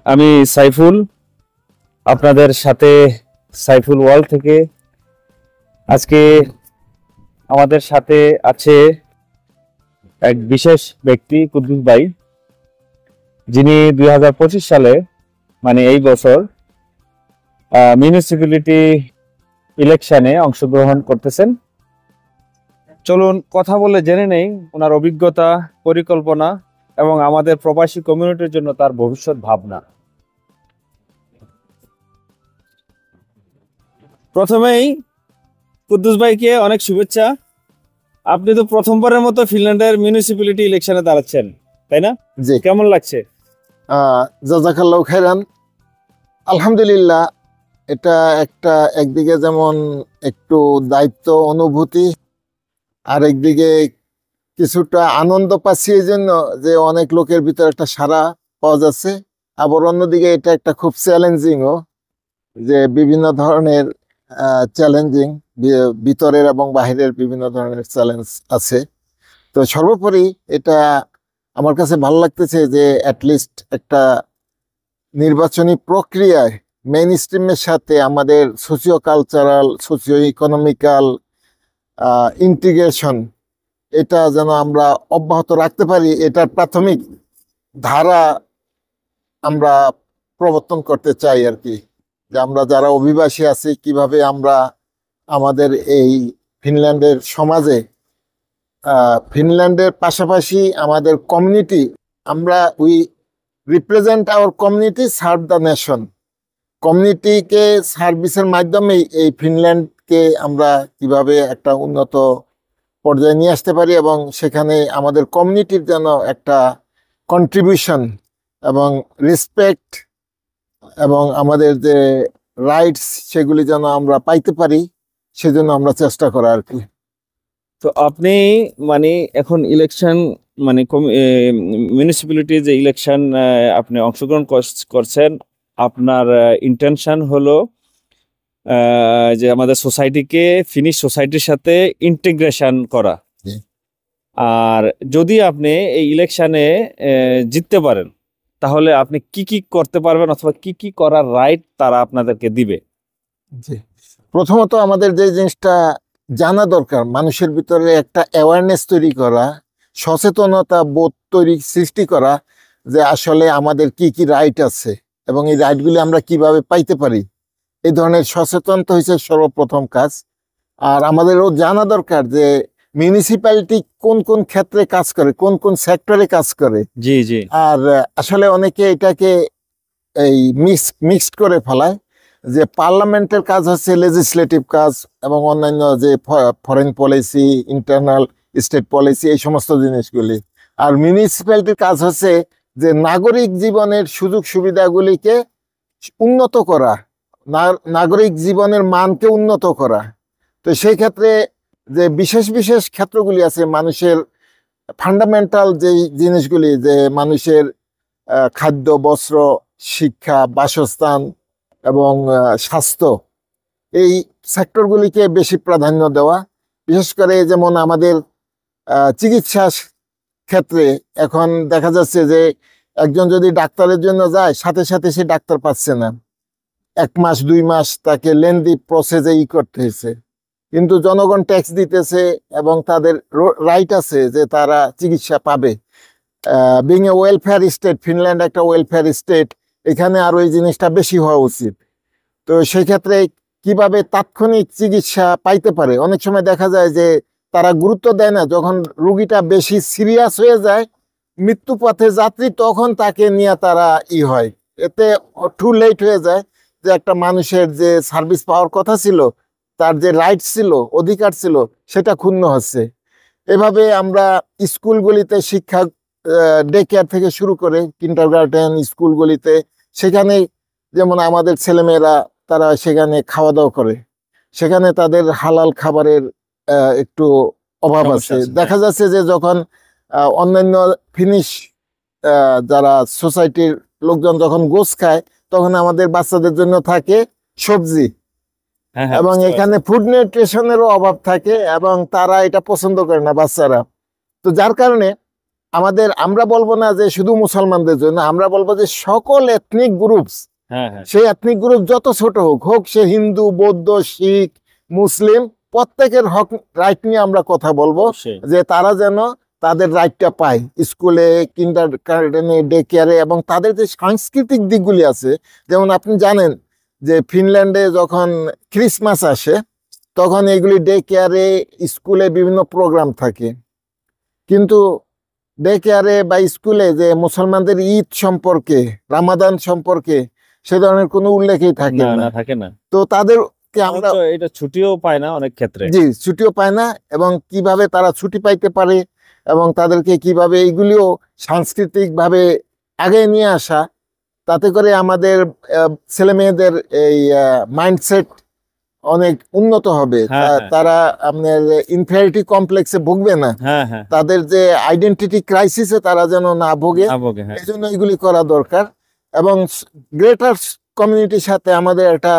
আমি সাইফুল, আপনাদের সাথে সাইফুল ওয়ার্ল্ড থেকে। আজকে আমাদের সাথে আছে এক বিশেষ ব্যক্তি, কুদ্দুস ভাই, যিনি 2025 সালে মানে এই বছর মিউনিসিপ্যালিটি ইলেকশনে অংশগ্রহণ করতেছেন। চলুন কথা বলে জেনে নেই ওনার অভিজ্ঞতা, পরিকল্পনা এবং আমাদের প্রবাসী কমিউনিটির জন্য তার ভবিষ্যৎ ভাবনা। প্রথমেই কুদ্দুস ভাইকে অনেক শুভেচ্ছা। আপনি তো প্রথমবারের মতো ফিনল্যান্ডের মিউনিসিপ্যালিটি ইলেকশনে দাঁড়াচ্ছেন, তাই না? জি, কেমন লাগছে? জাযাকাল্লাহু খাইরান। আলহামদুলিল্লাহ, এটা একদিকে যেমন একটু দায়িত্ব অনুভূতি, আর একদিকে কিছুটা আনন্দ পাচ্ছি এই জন্য যে অনেক লোকের ভিতরে একটা সাড়া পাওয়া যাচ্ছে। আবার অন্যদিকে এটা একটা খুব চ্যালেঞ্জিংও, যে বিভিন্ন ধরনের চ্যালেঞ্জিং, ভিতরের এবং বাহিরের বিভিন্ন ধরনের চ্যালেঞ্জ আছে। তো সর্বোপরি এটা আমার কাছে ভালো লাগতেছে যে অ্যাটলিস্ট একটা নির্বাচনী প্রক্রিয়ায় মেইন স্ট্রিমের সাথে আমাদের socio cultural, socio economical integration, এটা যেন আমরা অব্যাহত রাখতে পারি, এটার প্রাথমিক ধারা আমরা প্রবর্তন করতে চাই আর কি। যে আমরা যারা অভিবাসী আছি, কিভাবে আমরা আমাদের এই ফিনল্যান্ডের সমাজে, ফিনল্যান্ডের পাশাপাশি আমাদের কমিউনিটি, আমরা we represent our community, serve the nation. কমিউনিটিকে সার্ভিসের মাধ্যমে এই ফিনল্যান্ডকে আমরা কিভাবে একটা উন্নত পর্যায়ে নিয়ে আসতে পারি এবং সেখানে আমাদের কমিউনিটির যেন একটা কন্ট্রিবিউশন এবং রেসপেক্ট এবং আমাদের যে রাইটস সেগুলি যেন আমরা পাইতে পারি, সেজন্য আমরা চেষ্টা করা আর কি। তো আপনি মানে এখন ইলেকশন মানে মিউনিসিপ্যালিটি যে ইলেকশন আপনি অংশগ্রহণ করছেন, আপনার ইন্টেনশন হলো যে আমাদের সোসাইটিকে ফিনিশ সোসাইটির সাথে ইন্টিগ্রেশন করা। আর যদি আপনি এই ইলেকশনে জিততে পারেন, তাহলে আপনি কি কি করতে পারবেন অথবা কি কি করার রাইট তারা আপনাদেরকে দিবে? প্রথমত আমাদের যে জিনিসটা জানা দরকার, মানুষের ভিতরে একটা অ্যাওয়ারনেস তৈরি করা, সচেতনতা বোধ সৃষ্টি করা, যে আসলে আমাদের কি কি রাইট আছে এবং এই রাইটগুলি আমরা কিভাবে পাইতে পারি। এই ধরনের সচেতনতা হচ্ছে সর্বপ্রথম কাজ। আর আমাদেরও জানা দরকার যে মিউনিসিপ্যালিটি কোন কোন ক্ষেত্রে কাজ করে, কোন কোন সেক্টরে কাজ করে। জি জি। আর আসলে অনেকে এটাকে এই মিক্সড করে ফেলায়, যে পার্লামেন্টের কাজ হচ্ছে লেজিসলেটিভ কাজ এবং অন্যান্য যে foreign policy, internal state policy, এই সমস্ত জিনিসগুলি। আর মিউনিসিপ্যালিটির কাজ হচ্ছে যে নাগরিক জীবনের সুযোগ সুবিধাগুলিকে উন্নত করা, নাগরিক জীবনের মানকে উন্নত করা। তো সেই ক্ষেত্রে যে বিশেষ বিশেষ ক্ষেত্রগুলি আছে, মানুষের ফান্ডামেন্টাল যে জিনিসগুলি, যে মানুষের খাদ্য, বস্ত্র, শিক্ষা, বাসস্থান এবং স্বাস্থ্য, এই সেক্টরগুলিকে বেশি প্রাধান্য দেওয়া। বিশেষ করে যেমন আমাদের চিকিৎসা ক্ষেত্রে এখন দেখা যাচ্ছে যে একজন যদি ডাক্তারের জন্য যায়, সাথে সাথে সে ডাক্তার পাচ্ছে না, 1 মাস 2 মাস তাকে লেন্দি প্রসেসে করতে হয়েছে। কিন্তু জনগণ ট্যাক্স দিতেছে এবং তাদের রাইট আছে যে তারা চিকিৎসা পাবে। Being a welfare state, Finland একটা ওয়েলফেয়ার স্টেট, এখানে আরো এই জিনিসটা বেশি হওয়া উচিত। তো সেই ক্ষেত্রে কিভাবে তাৎক্ষণিক চিকিৎসা পাইতে পারে, অনেক সময় দেখা যায় যে তারা গুরুত্ব দেয় না, যখন রুগীটা বেশি সিরিয়াস হয়ে যায়, মৃত্যুপথে যাত্রী, তখন তাকে নিয়ে তারা হয়, এতে টু লেট হয়ে যায়, যে একটা মানুষের যে সার্ভিস পাওয়ার কথা ছিল, তার যে রাইট ছিল, অধিকার ছিল, সেটা ক্ষুণ্ণ হচ্ছে। এভাবে আমরা স্কুলগুলিতে শিক্ষা, ডে কেয়ার থেকে শুরু করে কিন্ডারগার্টেন স্কুলগুলিতে, সেখানে যেমন আমাদের ছেলেমেয়েরা তারা সেখানে খাওয়া দাওয়া করে, সেখানে তাদের হালাল খাবারের একটু অভাব আছে। দেখা যাচ্ছে যে যখন অন্যান্য ফিনিশ যারা সোসাইটির লোকজন যখন গোস খায়, তখন আমাদের বাচ্চাদের জন্য থাকে সবজি, এবং এখানে ফুড নিউট্রিশনেরও অভাব থাকে এবং তারা এটা পছন্দ করে না বাচ্চারা। তো যার কারণে আমরা বলবো না যে শুধু মুসলমানদের জন্য, আমরা বলবো যে সকল এথনিক গ্রুপস, হ্যাঁ হ্যাঁ সেই এথনিক গ্রুপ যত ছোট হোক, হোক সে হিন্দু, বৌদ্ধ, শিখ, মুসলিম, প্রত্যেকের হক রাইট নিয়ে আমরা কথা বলবো, অবশ্যই। যে তারা যেন তাদের রাইটটা পায় স্কুলে, কিন্ডার গার্ডেনে, ডে কেয়ারে, এবং তাদের যে সাংস্কৃতিক দিকগুলি আছে। যেমন আপনি জানেন যে ফিনল্যান্ডে যখন ক্রিসমাস আসে তখন এগুলি ডে কেয়ারে, স্কুলে বিভিন্ন প্রোগ্রাম থাকে, কিন্তু ডে কেয়ারে বা স্কুলে যে মুসলমানদের ঈদ সম্পর্কে, রামাদান সম্পর্কে সে ধরনের কোনো উল্লেখই থাকে না না। না থাকে না। তো তাদেরকে আমরা অথচ এটা ছুটিও পায় না অনেক ক্ষেত্রে। জি ছুটিও পায় না, এবং কিভাবে তারা ছুটি পাইতে পারে এবং তাদেরকে কিভাবে এইগুলিও সাংস্কৃতিক ভাবে আগে নিয়ে আসা, তাতে করে আমাদের ছেলে মেয়েদের এই মাইন্ডসেট অনেক উন্নত হবে। হ্যাঁ, হ্যাঁ। তারা আপনার ইনফেরিটি কমপ্লেক্সে ভুগবে না, হ্যাঁ হ্যাঁ তাদের যে আইডেন্টিটি ক্রাইসিসে তারা যেন না ভোগে, আবগে, হ্যাঁ এই জন্য এগুলি করা দরকার। এবং গ্রেটার কমিউনিটির সাথে আমাদের একটা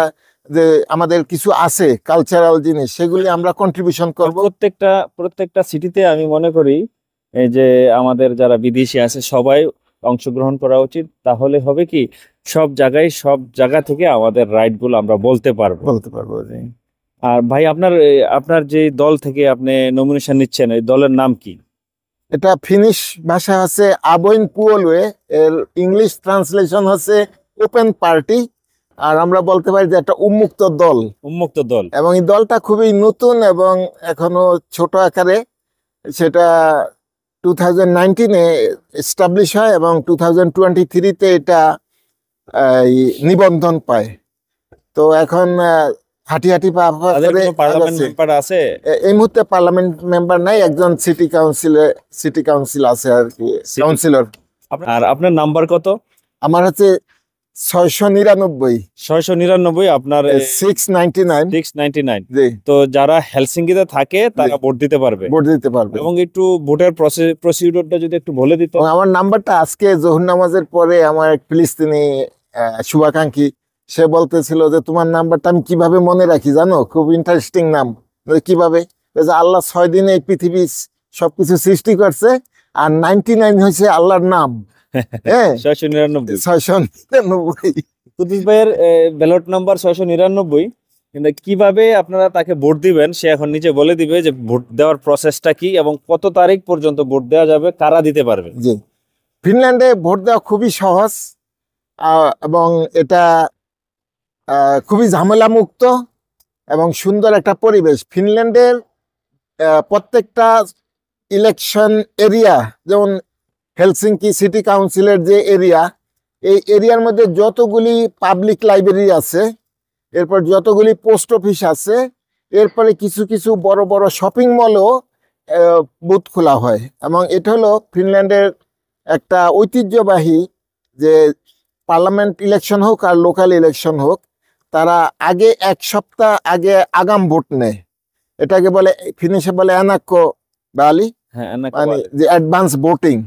যে আমাদের কিছু আছে কালচারাল জিনিস, সেগুলি আমরা কন্ট্রিবিউশন করব। প্রত্যেকটা সিটিতে আমি মনে করি এই যে আমাদের যারা বিদেশি আছে সবাই অংশগ্রহণ করা উচিত। তাহলে হবে কি, সব জায়গা থেকে আমাদের রাইট গুলো আমরা বলতে পারবো। জি। আর ভাই, আপনার যে দল থেকে আপনি নমিনেশন নিচ্ছেন, এই দলের নাম কি? এটা ফিনিশ ভাষা আছে আবইন পুওলওয়ে, এর ইংলিশ ট্রান্সলেশন হচ্ছে ওপেন পার্টি, আর আমরা বলতে পারি যে একটা উন্মুক্ত দল। উন্মুক্ত দল। এবং এই দলটা খুবই নতুন এবং এখনো ছোট আকারে, সেটা 2019-এ এস্টাবলিশ হয় এবং 2023-তে এটা নিবন্ধন পায়। তো এখন হাঁটি পা পা তাদের করে কোনো পার্লামেন্ট আগাচ্ছে। মেম্বার আছে? এই মুহূর্তে পার্লামেন্ট মেম্বার নাই, একজন সিটি কাউন্সিল আছে আর কি, কাউন্সিলর। আর আপনার নাম্বার কত? আমার হচ্ছে 699। 699। আপনার 699। 699। জি, তো যারা হেলসিঙ্কিতে থাকে তারা ভোট দিতে পারবে। ভোট দিতে পারবে। এবং একটু ভোটের প্রসিডিউরটা যদি একটু বলে দিতে। এবং আমার নাম্বারটা আজকে জোহর নামাজের পরে আমার এক ফিলিস্তিনি শুভাকাঙ্ক্ষী সে বলতেছিল যে তোমার নাম্বারটা আমি কিভাবে মনে রাখি জানো, খুব ইন্টারেস্টিং নাম। কিভাবে? যে আল্লাহ 6 দিনে এই পৃথিবী সবকিছু সৃষ্টি করছে, আর 99 হয়েছে আল্লাহর নাম। হ্যাঁ, 699। 699। কুদ্দুস ভাইয়ের ব্যালট নাম্বার 699। কিন্তু কিভাবে আপনারা তাকে ভোট দিবেন সে এখন নিচে বলে দিবে, যে ভোট দেওয়ার প্রসেসটা কি এবং কত তারিখ পর্যন্ত ভোট দেওয়া যাবে, কারা দিতে পারবে। জি, ফিনল্যান্ডে ভোট দেওয়া খুবই সহজ, এবং এটা খুবই ঝামেলা মুক্ত এবং সুন্দর একটা পরিবেশ। ফিনল্যান্ডের প্রত্যেকটা ইলেকশন এরিয়া, যেমন হেলসিঙ্কি সিটি কাউন্সিলের যে এরিয়া, এই এরিয়ার মধ্যে যতগুলি পাবলিক লাইব্রেরি আছে, এরপর যতগুলি পোস্ট অফিস আছে, এরপরে কিছু কিছু বড় বড় শপিং মলও বুথ খোলা হয়। এবং এটা হলো ফিনল্যান্ডের একটা ঐতিহ্যবাহী, যে পার্লামেন্ট ইলেকশন হোক আর লোকাল ইলেকশন হোক, তারা আগে 1 সপ্তাহ আগে আগাম ভোট নেয়। এটাকে বলে ফিনিশে বলে অ্যানাক্কো বালি, হ্যাঁ, মানে যে অ্যাডভান্স ভোটিং।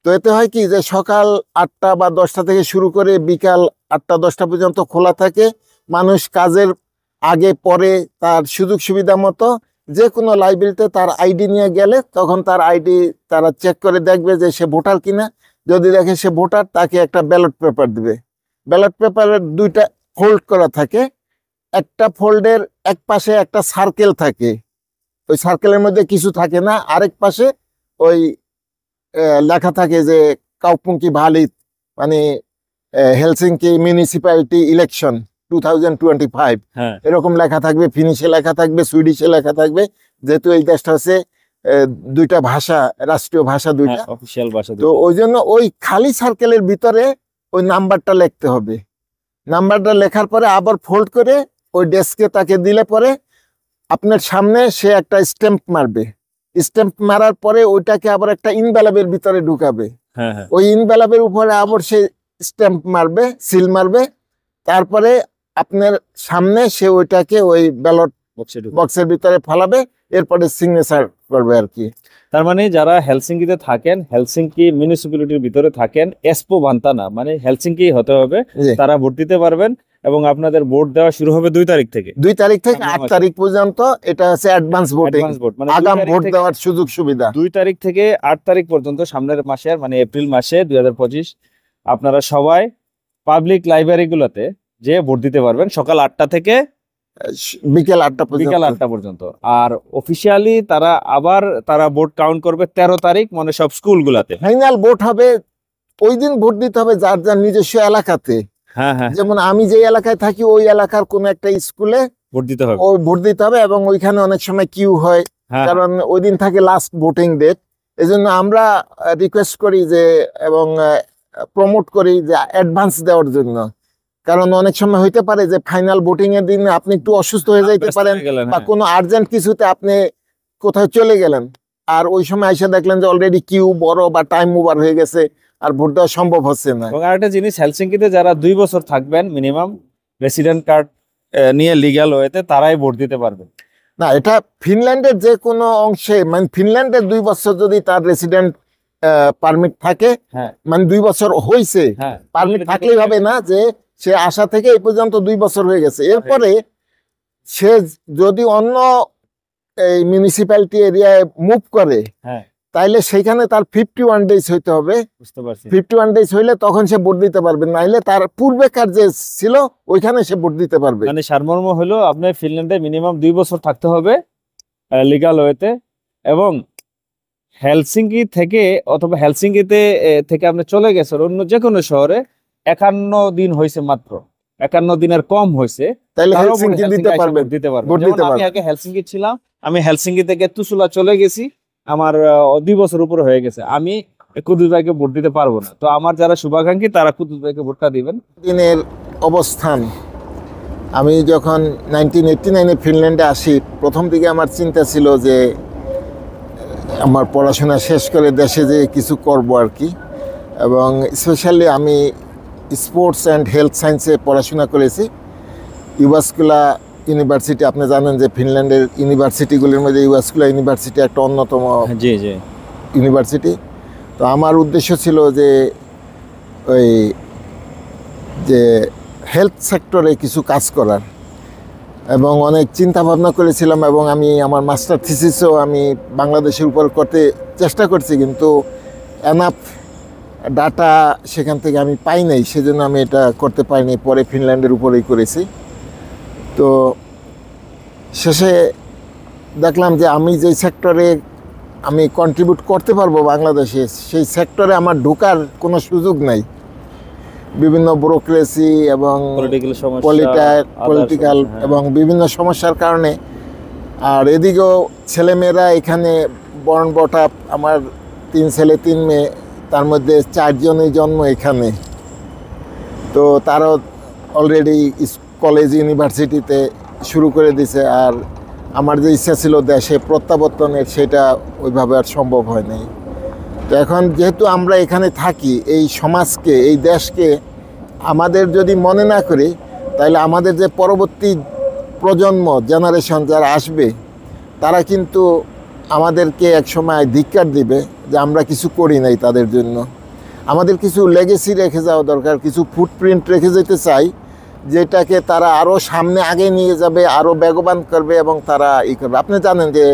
তো এতে হয় কি, যে সকাল 8টা বা 10টা থেকে শুরু করে বিকাল 8টা 10টা পর্যন্ত খোলা থাকে। মানুষ কাজের আগে পরে তার সুযোগ সুবিধা মতো যে কোনো লাইব্রেরিতে তার আইডি নিয়ে গেলে, তখন তার আইডি তারা চেক করে দেখবে যে সে ভোটার কিনা। যদি দেখে সে ভোটার, তাকে একটা ব্যালট পেপার দিবে। ব্যালট পেপারের 2টা ফোল্ড করা থাকে, একটা ফোল্ডের এক পাশে একটা সার্কেল থাকে, ওই সার্কেলের মধ্যে কিছু থাকে না। আরেক পাশে ওই লেখা থাকে যে কাউপুঙ্কি ভালিত, মানে হেলসিঙ্কি মিউনিসিপ্যালিটি ইলেকশন 2025, হ্যাঁ এরকম লেখা থাকবে। ফিনিশে লেখা থাকবে, সুইডিশে লেখা থাকবে, যেহেতু এই দেশটা হচ্ছে 2টা ভাষা, রাষ্ট্রীয় ভাষা 2টা, অফিসিয়াল ভাষা। তো ওই জন্য ওই খালি সার্কেলের ভিতরে ওই নাম্বারটা লিখতে হবে। নাম্বারটা লেখার পরে আবার ফোল্ড করে ওই ডেস্কে তাকে দিলে পরে আপনার সামনে সে একটা স্ট্যাম্প মারবে। স্ট্যাম্প মারার পরে ওইটাকে আবার একটা ইনভেলপের ভিতরে ঢুকাবে। হ্যাঁ হ্যাঁ ওই ইনভেলপের উপরে আবার সে স্ট্যাম্প মারবে, সিল মারবে। তারপরে আপনার সামনে সে ওইটাকে ওই ব্যালট বক্সের ভিতরে ফালাবে, এরপরে সিগনেচার করবে আর কি। তার মানে যারা হেলসিঙ্কিতে থাকেন, হেলসিঙ্কি মিউনিসিপ্যালিটির ভিতরে থাকেন, এসপো ভান্তানা মানে হেলসিঙ্কি হতে হবে, তারা ভোট দিতে পারবেন। এবং আপনাদের ভোট দেওয়া শুরু হবে 2 তারিখ থেকে। 2 তারিখ থেকে সামনের 8 মাসে। তারিখ পর্যন্ত এটা হচ্ছে অ্যাডভান্স ভোটিং, অ্যাডভান্স ভোট মানে 2 আগাম তারিখ ভোট থেকে দেওয়ার সুযোগ সুবিধা। 2 তারিখ থেকে 8 তারিখ পর্যন্ত সামনের মাসের মানে এপ্রিল মাসে 2025 আপনারা সবাই পাবলিক লাইব্রেরিগুলোতে যে ভোট দিতে পারবেন সকাল 8টা থেকে বিকেল 8টা বিকাল পর্যন্ত। 8টা পর্যন্ত। আর অফিসিয়ালি তারা ভোট কাউন্ট করবে 13 তারিখ মানে সব স্কুলগুলোতে। ফাইনাল ভোট হবে ওই দিন, ভোট দিতে হবে যার যার নিজস্ব এলাকাতে। হ্যাঁ হ্যাঁ, যেমন আমি যে এলাকায় থাকি ওই এলাকার কোন একটা স্কুলে ভোট দিতে হবে। ওই ভোট দিতে হবে, এবং ওইখানে অনেক সময় কিউ হয়, হ্যাঁ কারণ ওই দিন থাকে লাস্ট ভোটিং ডেট। এই জন্য আমরা রিকোয়েস্ট করি যে এবং প্রমোট করি যে অ্যাডভান্স দেওয়ার জন্য, কারণ অনেক সময় হইতে পারে যে ফাইনাল ভোটিং এর দিন আপনি একটু অসুস্থ হয়ে যাইতে ব্যস্ত পারেন হয়ে গেলেন, বা হ্যাঁ। কোনো আর্জেন্ট কিছুতে আপনি কোথাও চলে গেলেন, আর ওই সময় এসে দেখলেন যে অলরেডি কিউ বড় বা টাইম ওভার হয়ে গেছে, আর ভোট দেওয়া সম্ভব হচ্ছে না। এবং আরেকটা জিনিস, হেলসিঙ্কিতে যারা 2 বছর থাকবেন মিনিমাম রেসিডেন্ট কার্ড নিয়ে লিগ্যাল ওয়েতে তারাই ভোট দিতে পারবেন। না, এটা ফিনল্যান্ডের যে কোনো অংশে, মানে ফিনল্যান্ডের 2 বছর যদি তার রেসিডেন্ট পারমিট থাকে, হ্যাঁ মানে 2 বছর হয়েছে, হ্যাঁ, পারমিট থাকলেই হবে না যে সে আসা থেকে এই পর্যন্ত 2 বছর হয়ে গেছে। এরপরে সে যদি অন্য এই মিউনিসিপ্যালিটি এরিয়ায় মুভ করে, হ্যাঁ তাইলে সেখানে তার 51 ডেজ হইতে হবে। বুঝতে পারছি। 51 ডেজ হইলে তখন সে ভোট দিতে পারবে, নাইলে তার পূর্বেকার যে ছিল ওইখানে সে ভোট দিতে পারবে। মানে সারমর্ম হলো আপনার ফিনল্যান্ডে মিনিমাম 2 বছর থাকতে হবে লিগ্যাল ওয়েতে, এবং হেলসিঙ্কি থেকে অথবা হেলসিঙ্কিতে থেকে আপনি চলে গেছেন অন্য যে কোনো শহরে 51 দিন হয়েছে, মাত্র 51 দিনের কম হয়েছে, তাইলে তারাও হেলসিঙ্কি দিতে হেলসিঙ্কি আইসা পারবেন, ভোট দিতে পারবেন। ভোট যেমন দিতে আমি পারবেন। আগে হেলসিঙ্কি ছিলাম, আমি হেলসিঙ্কি থেকে তুসুলা চলে গেছি, আমার 2 বছর উপরে হয়ে গেছে, আমি কুদুস ভাইকে ভোট দিতে পারবো না। তো আমার যারা শুভাকাঙ্ক্ষী তারা কুদুস ভাইকে ভোটটা দিবেন। দিনের অবস্থান, আমি যখন 1989-এ ফিনল্যান্ডে আসি, প্রথম দিকে আমার চিন্তা ছিল যে আমার পড়াশোনা শেষ করে দেশে যে কিছু করব আর কি, এবং স্পেশালি আমি স্পোর্টস অ্যান্ড হেলথ সায়েন্সে পড়াশোনা করেছি। ইউভাস্কুলা ইউনিভার্সিটি, আপনি জানেন যে ফিনল্যান্ডের ইউনিভার্সিটিগুলির মধ্যে ইউভাস্কুলা ইউনিভার্সিটি একটা অন্যতম জি জি। ইউনিভার্সিটি। তো আমার উদ্দেশ্য ছিল যে ওই যে হেলথ সেক্টরে কিছু কাজ করার, এবং অনেক চিন্তা ভাবনা করেছিলাম, এবং আমি আমার মাস্টার থিসিসও আমি বাংলাদেশের উপর করতে চেষ্টা করছি, কিন্তু এনাফ ডাটা সেখান থেকে আমি পাই নাই, সেজন্য আমি এটা করতে পারিনি। পরে ফিনল্যান্ডের উপরেই করেছি। তো শেষে দেখলাম যে আমি যে সেক্টরে আমি কন্ট্রিবিউট করতে পারবো বাংলাদেশে, সেই সেক্টরে আমার ঢোকার কোনো সুযোগ নাই। বিভিন্ন ব্যুরোক্রেসি এবং পলিটিক্যাল এবং বিভিন্ন সমস্যার কারণে, আর এদিকেও ছেলেমেয়েরা এখানে বর্ন বট আপ, আমার 3 ছেলে 3 মেয়ে, তার মধ্যে 4 জনই জন্ম এখানে। তো তারাও অলরেডি কলেজ ইউনিভার্সিটিতে শুরু করে দিছে, আর আমার যে ইচ্ছা ছিল দেশে প্রত্যাবর্তনের, সেটা ওইভাবে আর সম্ভব হয় নাই। তো এখন যেহেতু আমরা এখানে থাকি, এই সমাজকে, এই দেশকে আমাদের যদি মনে না করি, তাহলে আমাদের যে পরবর্তী প্রজন্ম, জেনারেশন যারা আসবে, তারা কিন্তু আমাদেরকে একসময় ধিক্কার দিবে যে আমরা কিছু করি নাই তাদের জন্য। আমাদের কিছু লেগেসি রেখে যাওয়া দরকার, কিছু ফুটপ্রিন্ট রেখে যেতে চাই, যেটাকে তারা আরও সামনে আগে নিয়ে যাবে, আরও বেগবান করবে, এবং তারা করবে। আপনি জানেন যে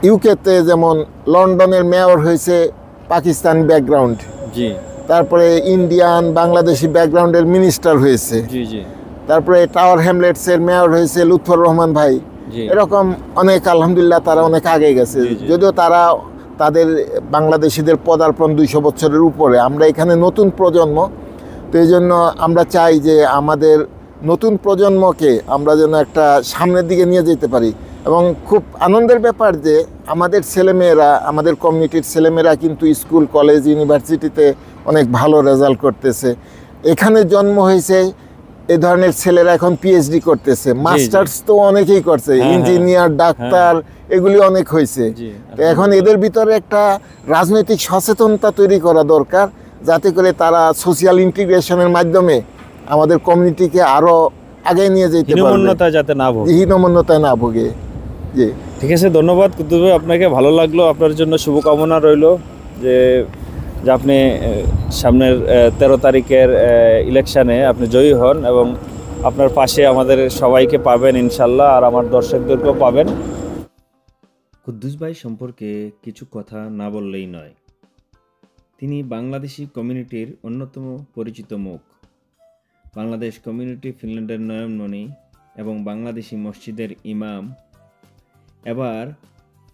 ইউকেতে যেমন লন্ডনের মেয়র হয়েছে পাকিস্তানি ব্যাকগ্রাউন্ড, জি, তারপরে ইন্ডিয়ান বাংলাদেশি ব্যাকগ্রাউন্ডের মিনিস্টার হয়েছে, জি জি, তারপরে টাওয়ার হ্যামলেটসের মেয়র হয়েছে লুৎফর রহমান ভাই। জি, এরকম অনেক, আলহামদুলিল্লাহ তারা অনেক আগে গেছে, জি, জি। যদিও তারা তাদের বাংলাদেশিদের পদার্পণ 200 বছরের উপরে। আমরা এখানে নতুন প্রজন্ম, তো এই জন্য আমরা চাই যে আমাদের নতুন প্রজন্মকে আমরা যেন একটা সামনের দিকে নিয়ে যেতে পারি। এবং খুব আনন্দের ব্যাপার যে আমাদের ছেলেমেয়েরা, আমাদের কমিউনিটির ছেলেমেয়েরা কিন্তু স্কুল, কলেজ, ইউনিভার্সিটিতে অনেক ভালো রেজাল্ট করতেছে। এখানে জন্ম হয়েছে এই ধরনের ছেলেরা এখন পিএইচডি করতেছে, মাস্টার্স তো অনেকেই করছে, হ্যাঁ, ইঞ্জিনিয়ার, ডাক্তার, এগুলি অনেক হয়েছে। জি। তো এখন এদের ভিতরে একটা রাজনৈতিক সচেতনতা তৈরি করা দরকার, যাতে করে তারা সোশিয়াল ইন্টিগ্রেশনের মাধ্যমে আমাদের কমিউনিটিকে আরো আগে নিয়ে যেতে পারবে, হীনমন্যতা যাতে না ভোগে। হীনমন্যতায় না ভোগে। জি, ঠিক আছে, ধন্যবাদ কুতুব ভাই, আপনাকে। ভালো লাগলো, আপনার জন্য শুভকামনা রইলো যে যে আপনি সামনের 13 তারিখের ইলেকশনে আপনি জয়ী হন এবং আপনার পাশে আমাদের সবাইকে পাবেন ইনশাল্লাহ, আর আমার দর্শকদেরকেও পাবেন। কুদ্দুস ভাই সম্পর্কে কিছু কথা না বললেই নয়। তিনি বাংলাদেশি কমিউনিটির অন্যতম পরিচিত মুখ। বাংলাদেশ কমিউনিটি ফিনল্যান্ডের নয়নমণি এবং বাংলাদেশি মসজিদের ইমাম। এবার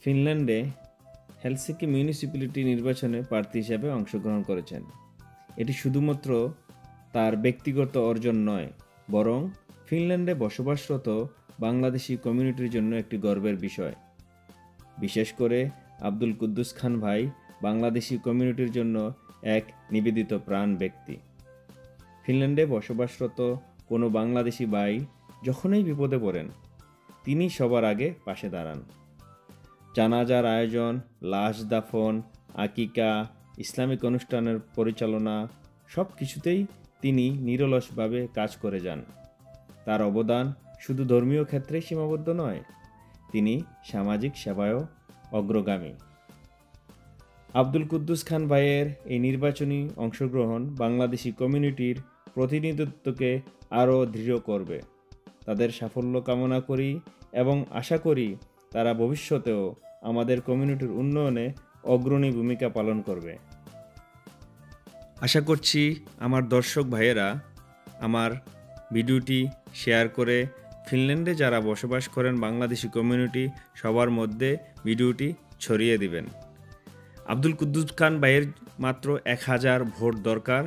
ফিনল্যান্ডে হেলসিঙ্কি মিউনিসিপ্যালিটি নির্বাচনে প্রার্থী হিসেবে অংশগ্রহণ করেছেন। এটি শুধুমাত্র তার ব্যক্তিগত অর্জন নয়, বরং ফিনল্যান্ডে বসবাসরত বাংলাদেশি কমিউনিটির জন্য একটি গর্বের বিষয়। বিশেষ করে আব্দুল কুদ্দুস খান ভাই বাংলাদেশি কমিউনিটির জন্য এক নিবেদিত প্রাণ ব্যক্তি। ফিনল্যান্ডে বসবাসরত কোনো বাংলাদেশি ভাই যখনই বিপদে পড়েন, তিনি সবার আগে পাশে দাঁড়ান। জানাজার আয়োজন, লাশ দাফন, আকিকা, ইসলামিক অনুষ্ঠানের পরিচালনা সব কিছুতেই তিনি নিরলসভাবে কাজ করে যান। তার অবদান শুধু ধর্মীয় ক্ষেত্রে সীমাবদ্ধ নয়, তিনি সামাজিক সেবায়ও অগ্রগামী। আব্দুল কুদ্দুস খান ভাইয়ের এই নির্বাচনী অংশগ্রহণ বাংলাদেশি কমিউনিটির প্রতিনিধিত্বকে আরও দৃঢ় করবে। তাদের সাফল্য কামনা করি এবং আশা করি তারা ভবিষ্যতেও আমাদের কমিউনিটির উন্নয়নে অগ্রণী ভূমিকা পালন করবে। আশা করছি আমার দর্শক ভাইয়েরা আমার ভিডিওটি শেয়ার করে ফিনল্যান্ডে যারা বসবাস করেন বাংলাদেশি কমিউনিটি সবার মধ্যে ভিডিওটি ছড়িয়ে দিবেন। আব্দুল কুদ্দুস খান ভাইয়ের মাত্র 1000 ভোট দরকার।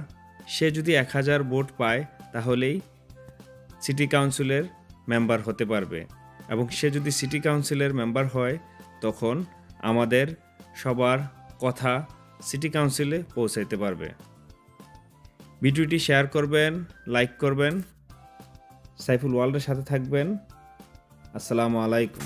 সে যদি 1000 ভোট পায় তাহলেই সিটি কাউন্সিলের মেম্বার হতে পারবে, এবং সে যদি সিটি কাউন্সিলের মেম্বার হয় তখন আমাদের সবার কথা সিটি কাউন্সিলে পৌঁছাইতে পারবে। ভিডিওটি শেয়ার করবেন, লাইক করবেন, সাইফুল ওয়ার্ল্ডের সাথে থাকবেন। আসসালামু আলাইকুম।